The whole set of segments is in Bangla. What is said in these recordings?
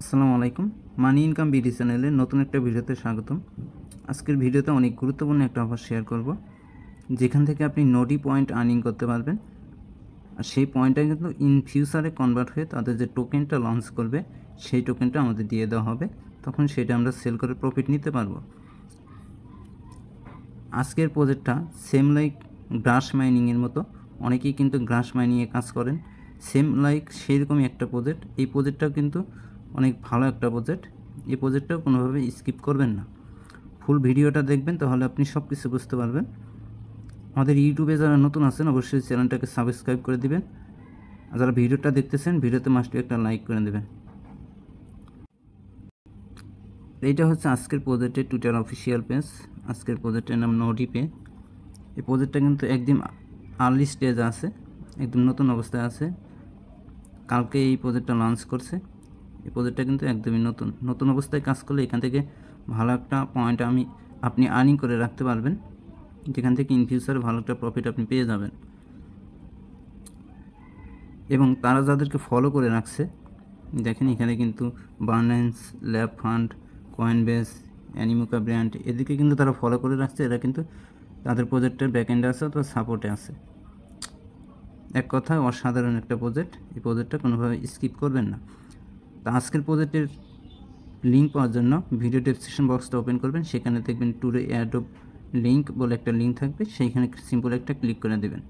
আসসালামু আলাইকুম। মানি ইনকাম বিডি চ্যানেলের নতুন একটা ভিডিওতে স্বাগতম। আজকের ভিডিওতে অনেক গুরুত্বপূর্ণ একটা অফার শেয়ার করব, যেখান থেকে আপনি নোডি পয়েন্ট আর্নিং করতে পারবেন। আর সেই পয়েন্টটা কিন্তু ইন ফিউচারে কনভার্ট হয়ে তাদের যে টোকেনটা লঞ্চ করবে সেই টোকেনটা আমাদের দিয়ে দেওয়া হবে, তখন সেটা আমরা সেল করে প্রফিট নিতে পারবো। আজকের প্রজেক্টটা সেম লাইক গ্রাস মাইনিংয়ের মতো, অনেকেই কিন্তু গ্রাস মাইনিংয়ে কাজ করেন, সেম লাইক সেইরকমই একটা প্রজেক্ট। এই প্রজেক্টটাও কিন্তু অনেক ভালো একটা প্রজেক্ট। এই প্রজেক্টটাও কোনোভাবে স্কিপ করবেন না, ফুল ভিডিওটা দেখবেন, তাহলে আপনি সব কিছু বুঝতে পারবেন। আমাদের ইউটিউবে যারা নতুন আছেন অবশ্যই চ্যানেলটাকে সাবস্ক্রাইব করে দিবেন, আর যারা ভিডিওটা দেখতেছেন ভিডিওতে মাস্ট একটা লাইক করে দেবেন। এইটা হচ্ছে আজকের প্রজেক্টের টুইটার অফিসিয়াল পেজ। আজকের প্রজেক্টের নাম নোডি পে। এই প্রজেক্টটা কিন্তু একদম আর্লি স্টেজ আছে, একদম নতুন অবস্থায় আছে। কালকে এই প্রজেক্টটা লঞ্চ করছে। এই প্রজেক্টটা কিন্তু একদমই নতুন অবস্থায় কাজ করলে এখান থেকে ভালো একটা পয়েন্ট আপনি আর্নিং করে রাখতে পারবেন, যেখান থেকে ইন ফিউচারে ভালো একটা প্রফিট আপনি পেয়ে যাবেন। এবং তারা যাদেরকে ফলো করে রাখছে দেখেন, এখানে কিন্তু বার্নেন্স, ল্যাব ফান্ড, কয়েনবেস, অ্যানিমোকা ব্র্যান্ড, এদিকে কিন্তু তারা ফলো করে রাখছে। এরা কিন্তু তাদের প্রজেক্টের ব্যাকএন্ডে আছে অথবা সাপোর্টে আছে। এক কথায় অসাধারণ একটা প্রজেক্ট। এই প্রজেক্টটা কোনোভাবে স্কিপ করবেন না। তো আজকের প্রজেক্টের লিঙ্ক পাওয়ার জন্য ভিডিও ডেসক্রিপশন বক্সটা ওপেন করবেন, সেখানে দেখবেন টুডে অ্যাডোব লিঙ্ক বলে একটা লিঙ্ক থাকবে, সেইখানে সিম্পল একটা ক্লিক করে দেবেন।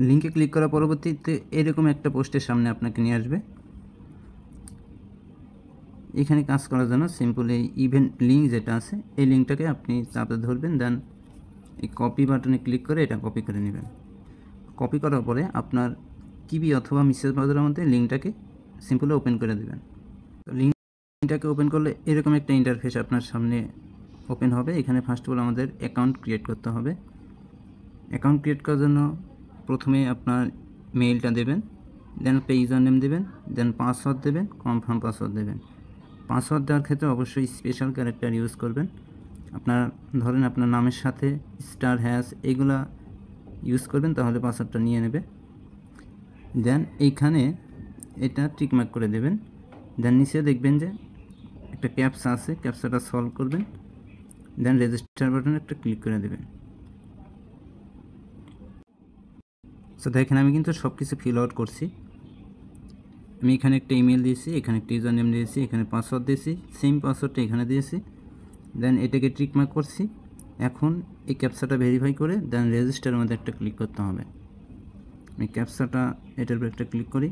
লিঙ্কে ক্লিক করার পরবর্তীতে এরকম একটা পোস্টের সামনে আপনাকে নিয়ে আসবে। এখানে কাজ করার জন্য সিম্পল এই ইভেন্ট লিঙ্ক যেটা আছে এই লিঙ্কটাকে আপনি চাপে ধরবেন, দেন এই কপি বাটনে ক্লিক করে এটা কপি করে নেবেন। কপি করার পরে আপনার কিবি অথবা মেসেজ ব্রাউজারের মধ্যে লিঙ্কটাকে সিম্পলি ওপেন করে দেবেন। লিঙ্কটাকে ওপেন করলে এরকম একটা ইন্টারফেস আপনার সামনে ওপেন হবে। এখানে ফার্স্ট অফ অল আমাদের অ্যাকাউন্ট ক্রিয়েট করতে হবে। অ্যাকাউন্ট ক্রিয়েট করার জন্য প্রথমে আপনার মেইলটা দেবেন, দেন একটা ইউজার নেম দেবেন, দেন পাসওয়ার্ড দেবেন, কনফার্ম পাসওয়ার্ড দেবেন। পাসওয়ার্ড দেওয়ার ক্ষেত্রে অবশ্যই স্পেশাল ক্যারেক্টার ইউজ করবেন। ধরেন আপনার নামের সাথে স্টার হ্যাশ এগুলা ইউজ করবেন, তাহলে পাসওয়ার্ডটা নিয়ে নেবে। দেন এইখানে এটা টিকমার্ক করে দেবেন। দেন নিচে দেখবেন যে একটা ক্যাপচা আছে, ক্যাপচাটা সলভ করবেন, দেন রেজিস্টার বাটনে একটা ক্লিক করে দেবেন। সো দেখেন আমি কিন্তু সব কিছু ফিল আউট করছি। আমি এখানে একটা ইমেল দিয়েছি, এখানে একটা ইউজার নেম দিয়েছি, এখানে পাসওয়ার্ড দিয়েছি, সেম পাসওয়ার্ডটা এখানে দিয়েছি। দেন এটাকে টিকমার্ক করছি। এখন এই ক্যাপচাটা ভেরিফাই করে দেন রেজিস্টারের মধ্যে একটা ক্লিক করতে হবে। আমি ক্যাপচাটা এটার উপর একটা ক্লিক করি,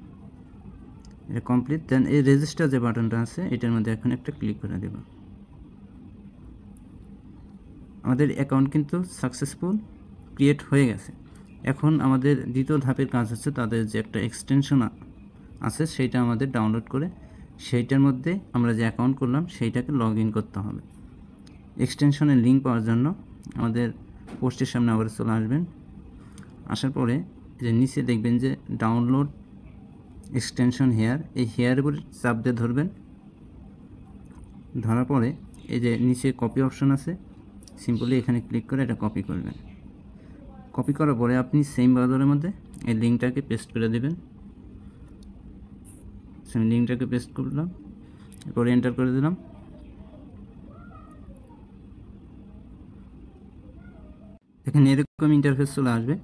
এটা কমপ্লিট। দেন এই রেজিস্টার যে বাটনটা আছে এটার মধ্যে এখন একটা ক্লিক করে দেব। আমাদের অ্যাকাউন্ট কিন্তু সাকসেসফুল ক্রিয়েট হয়ে গেছে। এখন আমাদের দ্বিতীয় ধাপের কাজ হচ্ছে তাদের যে একটা এক্সটেনশন আছে সেইটা আমাদের ডাউনলোড করে সেইটার মধ্যে আমরা যে অ্যাকাউন্ট করলাম সেইটাকে লগ ইন করতে হবে। এক্সটেনশনের লিঙ্ক পাওয়ার জন্য আমাদের পোস্টের সামনে আবার চলে আসবেন। আসার পরে যে নিচে দেখবেন যে ডাউনলোড এক্সটেনশন হেয়ার, এই হেয়ারের উপর চাপ দিয়ে ধরবেন। ধরার পরে এই যে নিচে কপি অপশন আছে, সিম্পলি এখানে ক্লিক করে এটা কপি করবেন। কপি করার পরে আপনি সেম ব্রাউজারের মধ্যে এই লিঙ্কটাকে পেস্ট করে দেবেন। আমি লিঙ্কটাকে পেস্ট করলাম, এরপরে এন্টার করে দিলাম। এখানে এরকম ইন্টারফেস চলে আসবে।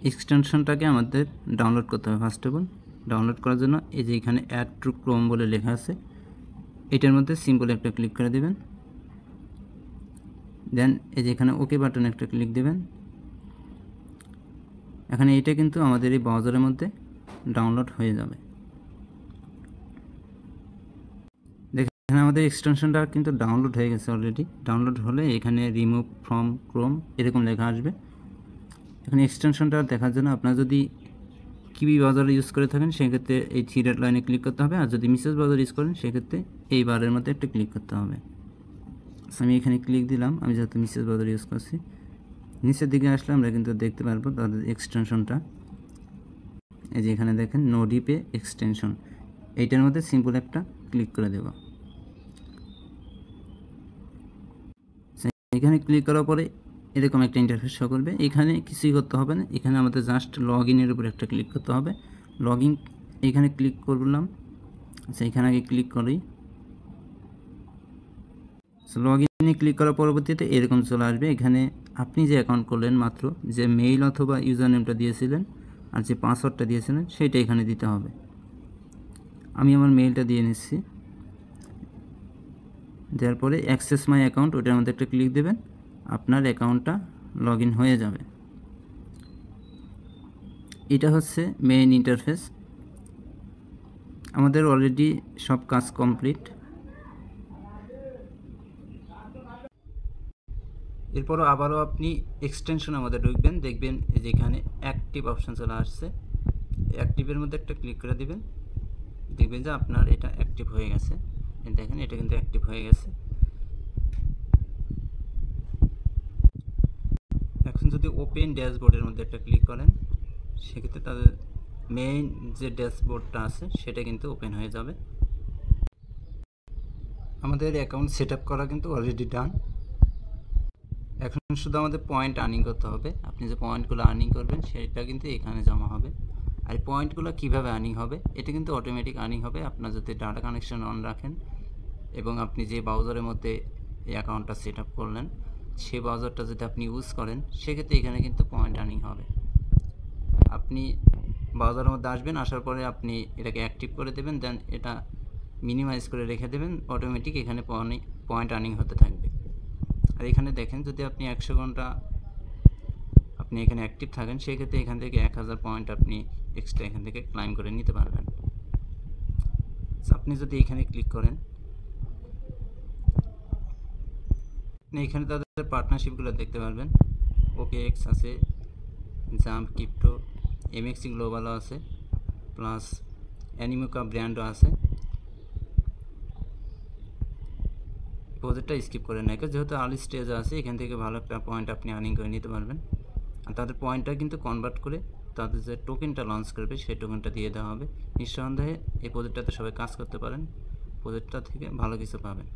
এক্সটেনশনটাকে আমাদের ডাউনলোড করতে হবে। ফার্স্ট অফ অল ডাউনলোড করার জন্য এই যে এখানে অ্যাড টু ক্রোম বলে লেখা আছে, এটার মধ্যে সিম্পল একটা ক্লিক করে দেবেন। দেন এই যে এখানে ওকে বাটনে একটা ক্লিক দেবেন। এখানে এটা কিন্তু আমাদের এই ব্রাউজারের মধ্যে ডাউনলোড হয়ে যাবে। দেখেন আমাদের এক্সটেনশনটা কিন্তু ডাউনলোড হয়ে গেছে অলরেডি। ডাউনলোড হলে এখানে রিমুভ ফ্রম ক্রোম এরকম লেখা আসবে। এখানে এক্সটেনশনটা দেখার জন্য আপনার যদি কিবি ব্রাউজার ইউজ করে থাকেন সেক্ষেত্রে এই থ্রি ডট লাইনে ক্লিক করতে হবে, আর যদি মেসেজ ব্রাউজার ইউজ করেন সেক্ষেত্রে এই বারের মধ্যে একটা ক্লিক করতে হবে। আমি এখানে ক্লিক দিলাম, আমি যেহেতু মেসেজ ব্রাউজার ইউজ করছি। নিচের দিকে আসলে আমরা কিন্তু দেখতে পারবো তাদের এক্সটেনশনটা। এই যে এখানে দেখেন নোডি পে এক্সটেনশন, এইটার মধ্যে সিম্পল একটা ক্লিক করে দেব। এখানে ক্লিক করার পরে এরকম একটা ইন্টারফেস শো করবে। এখানে কিছুই করতে হবে না, এখানে আমাদের জাস্ট লগ ইনের উপর একটা ক্লিক করতে হবে। লগ ইন এখানে ক্লিক করলাম, আচ্ছা, এখানে আগে ক্লিক করি। লগ ইনে ক্লিক করার পরবর্তীতে এরকম চলে আসবে। এখানে আপনি যে অ্যাকাউন্ট করলেন মাত্র, যে মেইল অথবা ইউজার নেমটা দিয়েছিলেন আর যে পাসওয়ার্ডটা দিয়েছিলেন সেটা এখানে দিতে হবে। আমি আমার মেইলটা দিয়ে নিচ্ছি। দেওয়ার পরে অ্যাক্সেস মাই অ্যাকাউন্ট, ওটার মধ্যে একটা ক্লিক দেবেন, আপনার অ্যাকাউন্টটা লগ ইন হয়ে যাবে। এটা হচ্ছে মেইন ইন্টারফেস। আমাদের অলরেডি সব কাজ কমপ্লিট। এরপরও আবারও আপনি এক্সটেনশন আমাদের ঢুকবেন, দেখবেন যে এখানে অ্যাক্টিভ অপশান চলে আসছে। অ্যাক্টিভের মধ্যে একটা ক্লিক করে দিবেন, দেখবেন যে আপনার এটা অ্যাক্টিভ হয়ে গেছে। দেখেন এটা কিন্তু অ্যাক্টিভ হয়ে গেছে। এখন যদি ওপেন ড্যাশবোর্ডের মধ্যে একটা ক্লিক করেন, সেক্ষেত্রে তাদের মেইন যে ড্যাশবোর্ডটা আছে সেটা কিন্তু ওপেন হয়ে যাবে। আমাদের অ্যাকাউন্ট সেট আপ করা কিন্তু অলরেডি ডান। এখন শুধু আমাদের পয়েন্ট আর্নিং করতে হবে। আপনি যে পয়েন্টগুলো আর্নিং করবেন সেটা কিন্তু এখানে জমা হবে। আর এই পয়েন্টগুলো কীভাবে আর্নিং হবে, এটা কিন্তু অটোমেটিক আর্নিং হবে আপনার যদি ডাটা কানেকশন অন রাখেন এবং আপনি যে ব্রাউজারের মধ্যে এই অ্যাকাউন্টটা সেট আপ করলেন সেই ব্রাউজারটা যদি আপনি ইউজ করেন, সেক্ষেত্রে এখানে কিন্তু পয়েন্ট আর্নিং হবে। আপনি ব্রাউজারের মধ্যে আসবেন, আসার পরে আপনি এটাকে অ্যাক্টিভ করে দেবেন, দেন এটা মিনিমাইজ করে রেখে দেবেন, অটোমেটিক এখানে পয়েন্ট আর্নিং হতে থাকবে। আর এখানে দেখেন যদি আপনি 100 ঘন্টা আপনি এখানে অ্যাক্টিভ থাকেন, সেক্ষেত্রে এখান থেকে 1000 পয়েন্ট আপনি এক্সট্রা এখান থেকে ক্লাইম করে নিতে পারবেন। আপনি যদি এখানে ক্লিক করেন, এখানে তাদের পার্টনারশিপগুলো দেখতে পারবেন। OKX আছে, জাম্প ক্রিপ্টো, MXC গ্লোবালও আছে, প্লাস অ্যানিমোকা ব্র্যান্ডও আছে। প্রজেক্টটা স্কিপ করে নেয়, যেহেতু আর্লি স্টেজে আছে, এখান থেকে ভালো একটা পয়েন্ট আপনি আর্নিং করে নিতে পারবেন। আর তাদের পয়েন্টটা কিন্তু কনভার্ট করে তাদের যে টোকেনটা লঞ্চ করবে সেই টোকেনটা দিয়ে দেওয়া হবে। নিঃসন্দেহে এই প্রজেক্টটাতে সবাই কাজ করতে পারেন, প্রজেক্টটা থেকে ভালো কিছু পাবেন।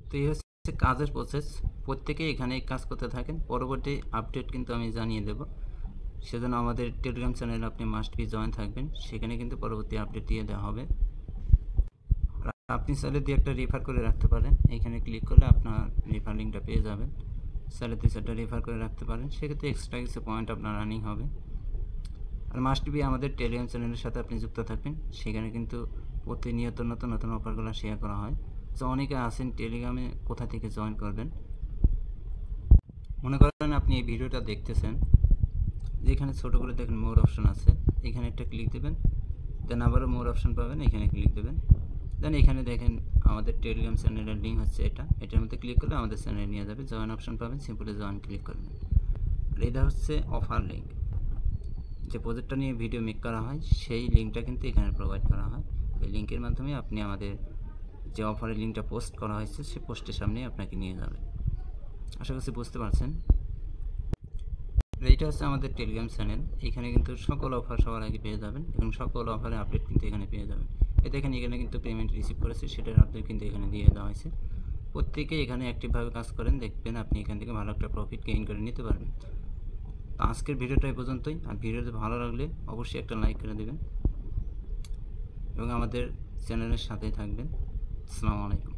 তো এই হচ্ছে কাজের প্রসেস। প্রত্যেকেই এখানে কাজ করতে থাকেন, পরবর্তী আপডেট কিন্তু আমি জানিয়ে দেব। সেজন্য আমাদের টেলিগ্রাম চ্যানেলে আপনি মাস্ট বি জয়েন থাকবেন, সেখানে কিন্তু পরবর্তী আপডেট দিয়ে দেওয়া হবে। আপনি চাইলে দিয়ে একটা রেফার করে রাখতে পারেন, এখানে ক্লিক করলে আপনার রেফার লিঙ্কটা পেয়ে যাবেন। চাইলে 2-4টা রেফার করে রাখতে পারেন, সেক্ষেত্রে এক্সট্রা কিছু পয়েন্ট আপনার রানিং হবে। আর মাস্ট বি আমাদের টেলিগ্রাম চ্যানেলের সাথে আপনি যুক্ত থাকবেন, সেখানে কিন্তু প্রতিনিয়ত নতুন নতুন অফারগুলো শেয়ার করা হয়। তো অনেকে আছেন টেলিগ্রামে, কোথা থেকে জয়েন করবেন। মনে করেন আপনি এই ভিডিওটা দেখতেছেন, যেখানে ছোটো করে দেখেন মোর অপশন আছে, এখানে একটা ক্লিক দেবেন, দেন আবারও মোর অপশন পাবেন, এখানে ক্লিক দেবেন, দেন এখানে দেখেন আমাদের টেলিগ্রাম চ্যানেলের লিঙ্ক হচ্ছে এটার মধ্যে ক্লিক করলে আমাদের চ্যানেলে নিয়ে যাবে, জয়েন অপশন পাবেন, সিম্পলি জয়েন ক্লিক করবেন। আর এটা হচ্ছে অফার লিঙ্ক, যে প্রজেক্টটা নিয়ে ভিডিও মেক করা হয় সেই লিঙ্কটা কিন্তু এখানে প্রোভাইড করা হয়। এই লিঙ্কের মাধ্যমে আপনি আমাদের যে অফারের লিঙ্কটা পোস্ট করা হয়েছে সেই পোস্টের সামনে আপনাকে নিয়ে যাবে। আশা করছি বুঝতে পারছেন। এইটা হচ্ছে আমাদের টেলিগ্রাম চ্যানেল, এখানে কিন্তু সকল অফার সবার আগে পেয়ে যাবেন এবং সকল অফারের আপডেট কিন্তু এখানে পেয়ে যাবেন। দেখেন এখানে কিন্তু পেমেন্ট রিসিভ করেছে, সেটার আপডেট কিন্তু এখানে দিয়ে দেওয়া হয়েছে। প্রত্যেকে এখানে অ্যাক্টিভভাবে কাজ করেন, দেখবেন আপনি এখান থেকে ভালো একটা প্রফিট গেইন করে নিতে পারবেন। তো আজকের ভিডিওটা এই পর্যন্তই। আর ভিডিওটি ভালো লাগলে অবশ্যই একটা লাইক করে দেবেন এবং আমাদের চ্যানেলের সাথেই থাকবেন। আসসালামু আলাইকুম।